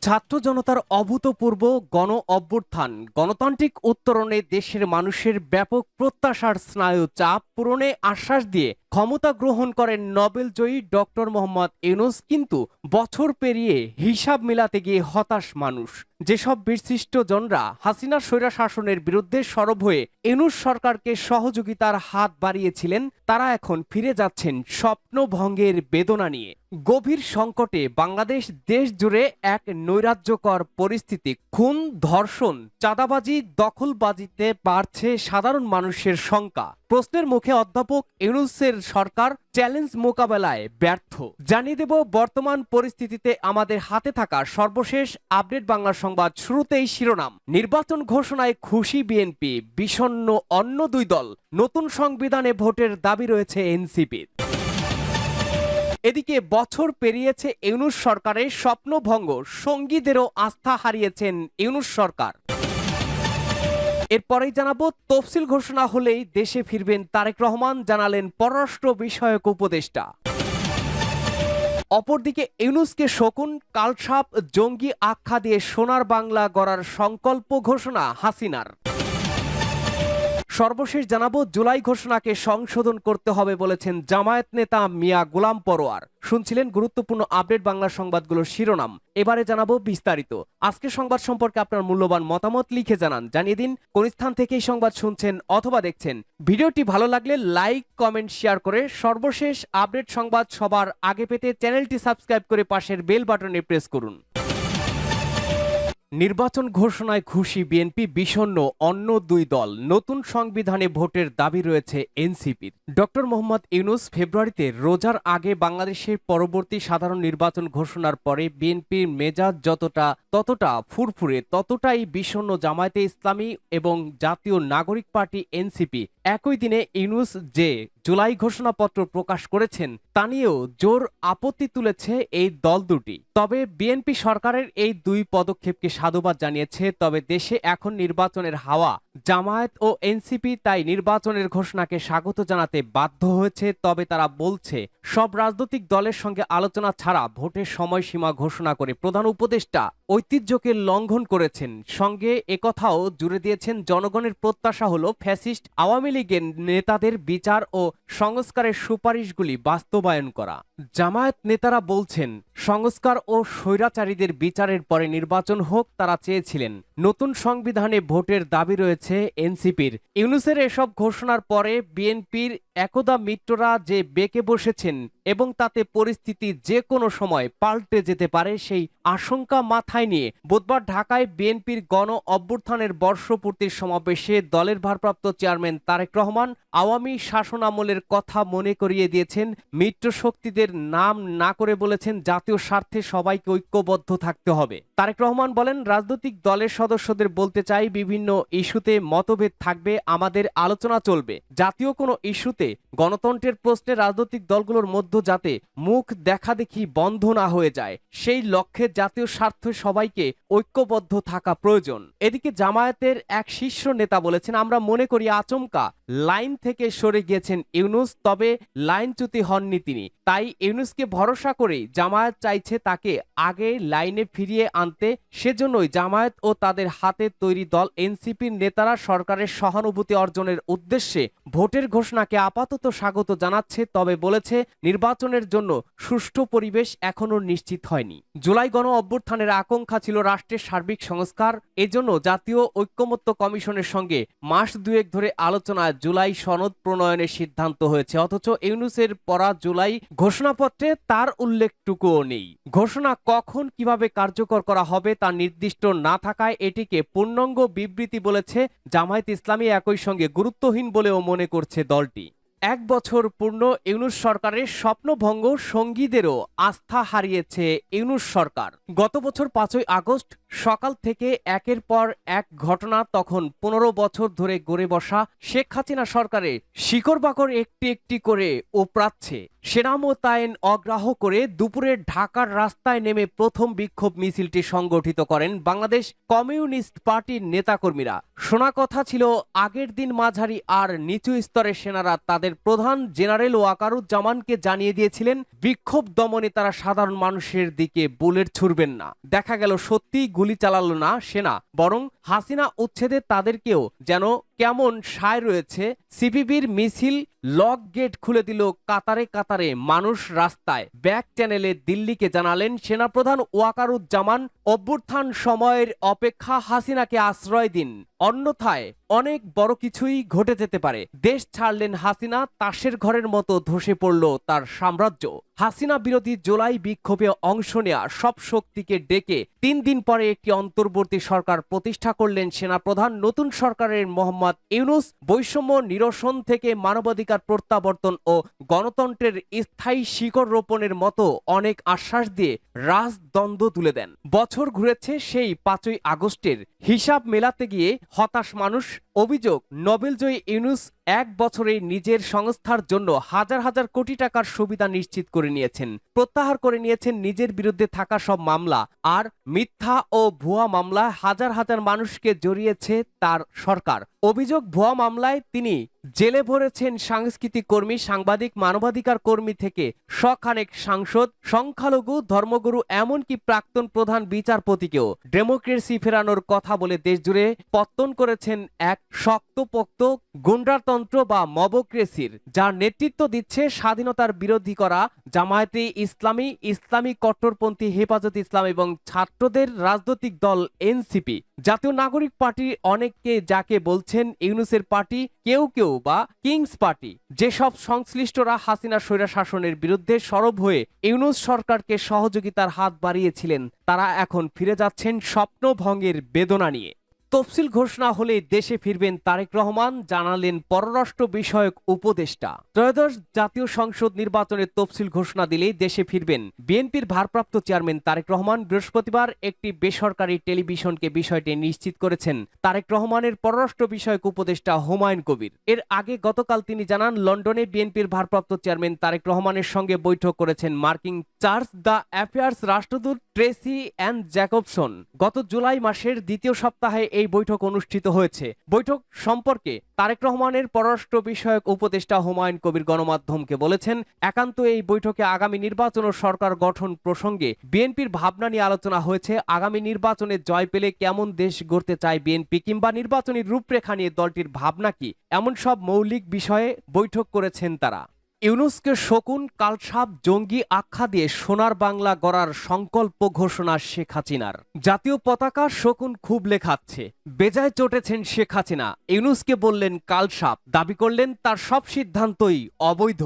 ছাত্র জনতার অভূতপূর্ব গণ অভ্যুত্থান গণতান্ত্রিক উত্তরণে দেশের মানুষের ব্যাপক প্রত্যাশার স্নায়ু চাপ পূরণে আশ্বাস দিয়ে ক্ষমতা গ্রহণ করেন নোবেলজয়ী ডক্টর মোহাম্মদ ইউনূস। কিন্তু বছর পেরিয়ে হিসাব মিলাতে গিয়ে হতাশ মানুষ। যেসব বীরশ্রেষ্ঠজনরা হাসিনার স্বৈরশাসনের বিরুদ্ধে সরব হয়ে ইউনূস সরকারকে সহযোগিতার হাত বাড়িয়েছিলেন, তারা এখন ফিরে যাচ্ছেন স্বপ্নভঙ্গের বেদনা নিয়ে। গভীর সংকটে বাংলাদেশ দেশ জুড়ে এক নৈরাজ্যকর পরিস্থিতি। খুন, ধর্ষণ, চাঁদাবাজি, দখলবাজিতে বাড়ছে সাধারণ মানুষের শঙ্কা। প্রশ্নের মুখে অধ্যাপক ইউনূসের সরকার চ্যালেঞ্জ মোকাবেলায় ব্যর্থ। জানিয়ে দেব বর্তমান পরিস্থিতিতে আমাদের হাতে থাকা সর্বশেষ আপডেট বাংলা সংবাদ। শুরুতেই শিরোনাম। নির্বাচন ঘোষণায় খুশি বিএনপি, বিষণ্ণ অন্য দুই দল। নতুন সংবিধানে ভোটের দাবি রয়েছে এনসিপির। এদিকে বছর পেরিয়েছে ইউনূস সরকারের স্বপ্নভঙ্গ, সঙ্গীদেরও আস্থা হারিয়েছেন ইউনূস সরকার। এরপরেই জানাবো, তফসিল ঘোষণা হলেই দেশে ফিরবেন তারেক রহমান, জানালেন পররাষ্ট্র বিষয়ক উপদেষ্টা। অপরদিকে ইউনূসকে শকুন, কালসাপ, জঙ্গি আখ্যা দিয়ে সোনার বাংলা গড়ার সংকল্প ঘোষণা হাসিনার। সর্বশেষ জানাবো, জুলাই ঘোষণাকে সংশোধন করতে হবে বলেছেন জামায়াত নেতা মিয়া গোলাম পরোয়ার। শুনছিলেন গুরুত্বপূর্ণ আপডেট বাংলা সংবাদগুলোর শিরোনাম। এবারে জানাবো বিস্তারিত। আজকে সংবাদ সম্পর্কে আপনার মূল্যবান মতামত লিখে জানান। জানিয়ে দিন কোন স্থান থেকে এই সংবাদ শুনছেন অথবা দেখছেন। ভিডিওটি ভালো লাগলে লাইক, কমেন্ট, শেয়ার করে সর্বশেষ আপডেট সংবাদ সবার আগে পেতে চ্যানেলটি সাবস্ক্রাইব করে পাশের বেল বাটনে প্রেস করুন। নির্বাচন ঘোষণায় খুশি বিএনপি, বিষণ্ণ অন্য দুই দল। নতুন সংবিধানে ভোটের দাবি রয়েছে এনসিপির। ডক্টর মোহাম্মদ ইউনূস ফেব্রুয়ারিতে রোজার আগে বাংলাদেশের পরবর্তী সাধারণ নির্বাচন ঘোষণার পরে বিএনপির মেজাজ ততটা ফুরফুরে, ততটাই বিষণ্ণ জামায়াতে ইসলামী এবং জাতীয় নাগরিক পার্টি এনসিপি। একই দিনে ইউনূস যে জুলাই ঘোষণাপত্র প্রকাশ করেছেন তা নিয়েও জোর আপত্তি তুলেছে এই দল দুটি। তবে বিএনপি সরকারের এই দুই পদক্ষেপকে সাধুবাদ জানিয়েছে। তবে দেশে এখন নির্বাচনের হাওয়া। জামায়াত ও এনসিপি তাই নির্বাচনের ঘোষণাকে স্বাগত জানাতে বাধ্য হয়েছে। তবে তারা বলছে, সব রাজনৈতিক দলের সঙ্গে আলোচনা ছাড়া ভোটের সময়সীমা ঘোষণা করে প্রধান উপদেষ্টা ঐতিহ্যকে লঙ্ঘন করেছেন। সঙ্গে একথাও জুড়ে দিয়েছেন, জনগণের প্রত্যাশা হলো ফ্যাসিস্ট আওয়ামী লীগের নেতাদের বিচার ও সংস্কারের সুপারিশগুলি বাস্তবায়ন করা। জামায়াত নেতারা বলছেন, সংস্কার ও স্বৈরাচারীদের বিচারের পরে নির্বাচন হোক তারা চেয়েছিলেন। নতুন সংবিধানে ভোটের দাবি রয়েছে এনসিপির। ইউনূসের এসব ঘোষণার পরে বিএনপির একদা মিত্ররা যে বেঁকে বসেছেন এবং তাতে পরিস্থিতি যে কোনো সময় পাল্টে যেতে পারে, সেই আশঙ্কা মাথায় নিয়ে বুধবার ঢাকায় বিএনপির গণ অভ্যুত্থানের বর্ষপূর্তির সমাবেশে দলের ভারপ্রাপ্ত চেয়ারম্যান তারেক রহমান আওয়ামী শাসনামলের কথা মনে করিয়ে দিয়েছেন। মিত্র শক্তিদের নাম না করে বলেছেন, জাতীয় স্বার্থে সবাইকে ঐক্যবদ্ধ থাকতে হবে। তারেক রহমান বলেন, রাজনৈতিক দলের সদস্যদের বলতে চাই, বিভিন্ন ইস্যুতে মতভেদ থাকবে, আমাদের আলোচনা চলবে। জাতীয় কোনো ইস্যুতে গণতন্ত্রের প্রশ্নে রাজনৈতিক দলগুলোর মধ্যে যাতে মুখ দেখাদেখি বন্ধ না হয়ে যায়, সেই লক্ষ্যে জাতীয় স্বার্থে সবাইকে ঐক্যবদ্ধ থাকা প্রয়োজন। এদিকে জামায়াতের এক শীর্ষ নেতা বলেছেন, আমরা মনে করি আচমকা লাইন থেকে সরে গিয়েছেন ইউনূস, তবে লাইনচ্যুতি হননি তিনি। তাই ইউনূসকে ভরসা করেই জামায়াত চাইছে তাকে আগে লাইনে ফিরিয়ে আনতে। সেজন্যই জামায়াত ও তাদের হাতে তৈরি দল এনসিপির নেতারা সরকারের সহানুভূতি অর্জনের উদ্দেশ্যে ভোটের ঘোষণাকে আপাতত স্বাগত জানাচ্ছে। তবে বলেছে, নির্বাচনের জন্য সুষ্ঠু পরিবেশ এখনো নিশ্চিত হয়নি। জুলাই গণ অভ্যুত্থানের আকাঙ্ক্ষা ছিল রাষ্ট্রের সার্বিক সংস্কার। এজন্য জাতীয় ঐকমত্য কমিশনের সঙ্গে মাস দুয়েক ধরে আলোচনায় জুলাই সনদ প্রণয়নের সিদ্ধান্ত হয়েছে। অথচ ইউনূসের পড়া জুলাই ঘোষণাপত্রে তার উল্লেখটুকুও নেই। ঘোষণা কখন কিভাবে কার্যকর করা হবে তা নির্দিষ্ট না থাকায় এটিকে পূর্ণাঙ্গ বিবৃতি বলেছে জামায়াত ইসলামী। একই সঙ্গে গুরুত্বহীন বলেও মনে করছে দলটি। এক বছর পূর্ণ ইউনূস সরকারের স্বপ্নভঙ্গ, সঙ্গীদেরও আস্থা হারিয়েছে ইউনূস সরকার। গত বছর 5ই আগস্ট সকাল থেকে একের পর এক ঘটনা, তখন 15 বছর ধরে গড়ে বসা শেখ হাসিনা সরকারের শিকড় বাকড় একটি একটি করে উপড়াচ্ছে। সেনা মোতায়েন অগ্রাহ্য করে দুপুরে ঢাকার রাস্তায় নেমে প্রথম বিক্ষোভ মিছিলটি সংগঠিত করেন বাংলাদেশ কমিউনিস্ট পার্টির নেতাকর্মীরা। শোনা কথা ছিল আগের দিন মাঝারি আর নিচু স্তরের সেনারা তাদের প্রধান জেনারেল ওয়াকারুজ্জামানকে জানিয়ে দিয়েছিলেন বিক্ষোভ দমনে তারা সাধারণ মানুষের দিকে বুলেট ছুড়বেন না। দেখা গেল সত্যিই গুলি চালালো না সেনা, বরং হাসিনা উচ্ছেদে তাদেরকেও যেন কেমন সায় রয়েছে। সিপিবির মিছিল লক গেট খুলে দিল, কাতারে কাতারে মানুষ রাস্তায়। ব্যাক চ্যানেলে দিল্লিকে জানালেন সেনাপ্রধান ওয়াকারুজ্জামান, অভ্যুত্থান সময়ের অপেক্ষা হাসিনাকে আশ্রয় দিন, অন্যথায় অনেক বড় কিছুই ঘটে যেতে পারে। দেশ ছাড়লেন হাসিনা, তাসের ঘরের মতো ধসে পড়ল তার সাম্রাজ্য। হাসিনা বিরোধী জুলাই বিক্ষোভে অংশ নেয়া সব শক্তিকে ডেকে 3 দিন পরে একটি অন্তর্বর্তী সরকার প্রতিষ্ঠা করলেন সেনাপ্রধান। নতুন সরকারের মোহাম্মদ ইউনূস বৈষম্য নিরসন থেকে মানবাধিকার প্রত্যাবর্তন ও গণতন্ত্রের স্থায়ী শিকড় রোপণের মতো অনেক আশ্বাস দিয়ে রাজদ্বন্দ্ব তুলে দেন। বছর ঘুরেছে সেই 5ই আগস্টের, হিসাব মেলাতে গিয়ে হতাশ মানুষ। অভিযোগ, নোবেলজয়ী ইউনূস 1 বছরে নিজের সংস্থার জন্য হাজার হাজার কোটি টাকার সুবিধা নিশ্চিত করে নিয়েছেন, প্রত্যাহার করে নিয়েছেন নিজের বিরুদ্ধে থাকা সব মামলা, আর মিথ্যা ও ভুয়া মামলায় হাজার হাজার মানুষকে জড়িয়েছে তার সরকার। অভিযোগ, ভুয়া মামলায় তিনি জেলে ভরেছেন সাংস্কৃতিক কর্মী, সাংবাদিক, মানবাধিকার কর্মী থেকে শখানেক সাংসদ, সংখ্যালঘু, ধর্মগুরু, এমনকি প্রাক্তন প্রধান বিচারপতিকেও ডেমোক্রেসি ফেরানোর কথা বলে দেশজুড়ে পত্তন করেছেন এক শক্তপোক্ত গুন্ডাতন্ত্র বা মবক্রেসির, যার নেতৃত্ব দিচ্ছে স্বাধীনতার বিরোধী করা জামায়াতে ইসলামী, ইসলামী কট্টরপন্থী হেফাজত ইসলাম এবং ছাত্রদের রাজনৈতিক দল এনসিপি। জাতীয় নাগরিক পার্টি অনেককে যাকে বলছেন ইউনূসের পার্টি, কেউ কেউ বা কিংস পার্টি, যেসব সংশ্লিষ্টরা হাসিনা স্বৈরশাসনের বিরুদ্ধে সরব হয়ে ইউনূস সরকারকে সহযোগিতার হাত বাড়িয়েছিলেন, তারা এখন ফিরে যাচ্ছেন স্বপ্নভঙ্গের বেদনা নিয়ে। তফসিল ঘোষণা হলে দেশে ফিরবেন তারেক রহমান, জানালেন পররাষ্ট্র বিষয়ক উপদেষ্টা। ত্রয়োদশ জাতীয় সংসদ নির্বাচনের তফসিল ঘোষণা দিলেই দেশে ফিরবেন বিএনপির ভারপ্রাপ্ত চেয়ারম্যান তারেক রহমান। বৃহস্পতিবার একটি বেসরকারি টেলিভিশনকে বিষয়টি নিশ্চিত করেছেন তারেক রহমানের পররাষ্ট্র বিষয়ক উপদেষ্টা হুমায়ুন কবির। এর আগে গতকাল তিনি জানান, লন্ডনে বিএনপির ভারপ্রাপ্ত চেয়ারম্যান তারেক রহমানের সঙ্গে বৈঠক করেছেন মার্কিন চার্জ দ্য অ্যাফেয়ার্স রাষ্ট্রদূত ট্রেসি অ্যান জ্যাকবসন। গত জুলাই মাসের দ্বিতীয় সপ্তাহে এই বৈঠক অনুষ্ঠিত হয়েছে। বৈঠক সম্পর্কে তারেক রহমানের পররাষ্ট্র বিষয়ক উপদেষ্টা হুমায়ুন কবির গণমাধ্যমকে বলেছেন, একান্ত এই বৈঠকে আগামী নির্বাচন ও সরকার গঠন প্রসঙ্গে বিএনপির ভাবনা নিয়ে আলোচনা হয়েছে। আগামী নির্বাচনে জয় পেলে কেমন দেশ গড়তে চায় বিএনপি, কিংবা নির্বাচনী রূপরেখা নিয়ে দলটির ভাবনা কি, এমন সব মৌলিক বিষয়ে বৈঠক করেছেন তারা। ইউনূসকে শকুন, কালসাপ, জঙ্গি আখ্যা দিয়ে সোনার বাংলা গড়ার সংকল্প ঘোষণা শেখ হাসিনার। জাতীয় পতাকা শকুন খুব লেখাচ্ছে, বেজায় চটেছেন শেখ হাসিনা। ইউনূসকে বললেন কালসাপ, দাবি করলেন তার সব সিদ্ধান্তই অবৈধ।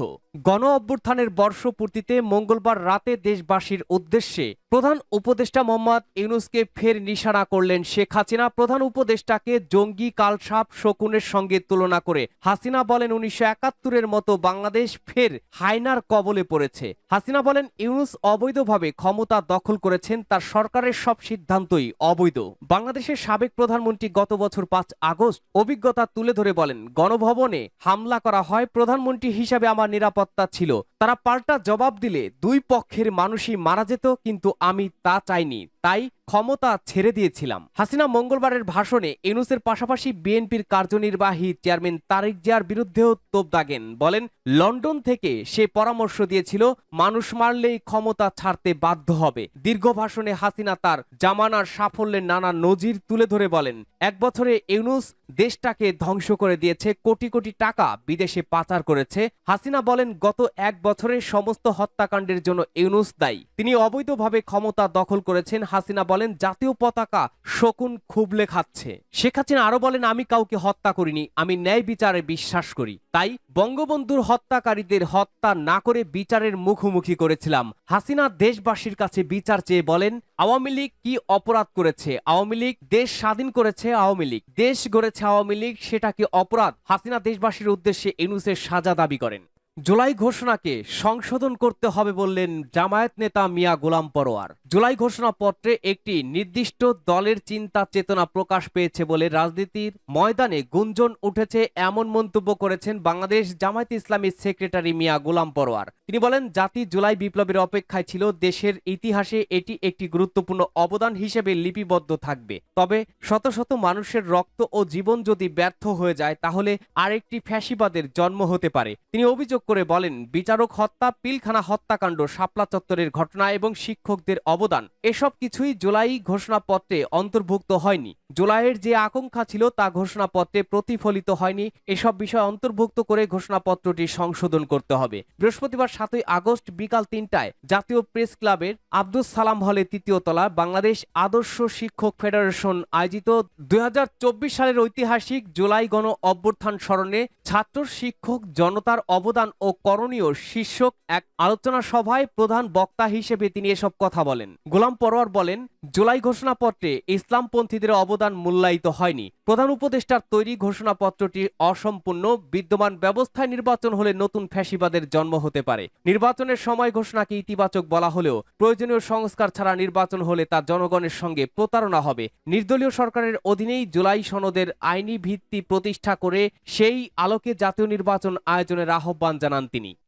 গণ অভ্যুত্থানের বর্ষপূর্তিতে মঙ্গলবার রাতে দেশবাসীর উদ্দেশ্যে প্রধান উপদেষ্টা মোহাম্মদ ইউনূসকে ফের নিশানা করলেন শেখ হাসিনা। প্রধান উপদেষ্টাকে জঙ্গি, কালসাপ, শকুনের সঙ্গে তুলনা করে হাসিনা বলেন, 1971-এর মতো বাংলাদেশ ফের হায়নার কবলে পড়েছে। হাসিনা বলেন, ইউনূস অবৈধভাবে ক্ষমতা দখল করেছেন, তার সরকারের সব সিদ্ধান্তই অবৈধ। বাংলাদেশের সাবেক প্রধানমন্ত্রী গত বছর 5 আগস্ট অভিজ্ঞতা তুলে ধরে বলেন, গণভবনে হামলা করা হয়, প্রধানমন্ত্রী হিসাবে আমার নিরাপত্তা ছিল। তারা পাল্টা জবাব দিলে দুই পক্ষের মানুষই মারা যেত, কিন্তু আমি তা চাইনি, তাই ক্ষমতা ছেড়ে দিয়েছিলাম। হাসিনা মঙ্গলবারের ভাষণে ইউনূসের পাশাপাশি বিএনপির কার্যনির্বাহী চেয়ারম্যান তারেক জিয়ার বিরুদ্ধেও তোপ দাগেন। বলেন, লন্ডন থেকে সে পরামর্শ দিয়েছিল মানুষ মারলেই ক্ষমতা ছাড়তে বাধ্য হবে। দীর্ঘ ভাষণে হাসিনা তার জামানার সাফল্যের নানা নজির তুলে ধরে বলেন, 1 বছরে ইউনূস দেশটাকে ধ্বংস করে দিয়েছে, কোটি কোটি টাকা বিদেশে পাচার করেছে। হাসিনা বলেন, গত 1 বছরের সমস্ত হত্যাকাণ্ডের জন্য ইউনূস দায়ী, তিনি অবৈধভাবে ক্ষমতা দখল করেছেন। হাসিনা বলেন, জাতীয় পতাকা শকুন খুবলে খাচ্ছে। শেখ হাসিনা আরো বলেন, আমি কাউকে হত্যা করিনি, আমি ন্যায় বিচারে বিশ্বাস করি, তাই বঙ্গবন্ধুর হত্যাকারীদের হত্যা না করে বিচারের মুখোমুখি করেছিলাম। হাসিনা দেশবাসীর কাছে বিচার চেয়ে বলেন, আওয়ামী লীগ কি অপরাধ করেছে? আওয়ামী লীগ দেশ স্বাধীন করেছে, আওয়ামী লীগ দেশ গড়েছে, আওয়ামী লীগ সেটা কি অপরাধ? হাসিনা দেশবাসীর উদ্দেশ্যে ইউনূসের সাজা দাবি করেন। জুলাই ঘোষণাকে সংশোধন করতে হবে বললেন জামায়াত নেতা মিয়া গোলাম পরোয়ার। জুলাই ঘোষণাপত্রে একটি নির্দিষ্ট দলের চিন্তা চেতনা প্রকাশ পেয়েছে বলে রাজনীতির ময়দানে গুঞ্জন উঠেছে, এমন মন্তব্য করেছেন বাংলাদেশ জামায়াত ইসলামীর সেক্রেটারি মিয়া গোলাম পরোয়ার। তিনি বলেন, জাতি জুলাই বিপ্লবের অপেক্ষায় ছিল, দেশের ইতিহাসে এটি একটি গুরুত্বপূর্ণ অবদান হিসেবে লিপিবদ্ধ থাকবে। তবে শত শত মানুষের রক্ত ও জীবন যদি ব্যর্থ হয়ে যায়, তাহলে আরেকটি ফ্যাসিবাদের জন্ম হতে পারে। তিনি অভিযোগ করে বলেন, বিচারক হত্যা, পিলখানা হত্যাকাণ্ড, শাপলা চত্বরের ঘটনা এবং শিক্ষকদের অবদান এসব কিছুই জুলাই ঘোষণাপত্রে অন্তর্ভুক্ত হয়নি। জুলাইয়ের যে আকাঙ্ক্ষা ছিল তা ঘোষণাপত্রে প্রতিফলিত হয়নি। এসব বিষয় অন্তর্ভুক্ত করে ঘোষণাপত্রটি সংশোধন করতে হবে। বৃহস্পতিবার 7 আগস্ট বিকাল 3টায় জাতীয় প্রেস ক্লাবের আব্দুস সালাম হলে 3য় তলা বাংলাদেশ আদর্শ শিক্ষক ফেডারেশন আয়োজিত 2024 সালের ঐতিহাসিক জুলাই গণ অভ্যুত্থান স্মরণে ছাত্র শিক্ষক জনতার অবদান ও করণীয় শীর্ষক এক আলোচনা সভায় প্রধান বক্তা হিসেবে তিনি এসব কথা বলেন। গোলাম পরোয়ার বলেন, জুলাই ঘোষণাপত্রে ইসলামপন্থীদের অবদান মূল্যায়িত হয়নি। প্রধান উপদেষ্টার তৈরি ঘোষণাপত্রটি অসম্পূর্ণ। বিদ্যমান ব্যবস্থায় নির্বাচন হলে নতুন ফ্যাসিবাদের জন্ম হতে পারে। নির্বাচনের সময় ঘোষণাকে ইতিবাচক বলা হলেও প্রয়োজনীয় সংস্কার ছাড়া নির্বাচন হলে তা জনগণের সঙ্গে প্রতারণা হবে। নির্দলীয় সরকারের অধীনেই জুলাই সনদের আইনি ভিত্তি প্রতিষ্ঠা করে সেই আলোকে জাতীয় নির্বাচন আয়োজনের আহ্বান জানান তিনি।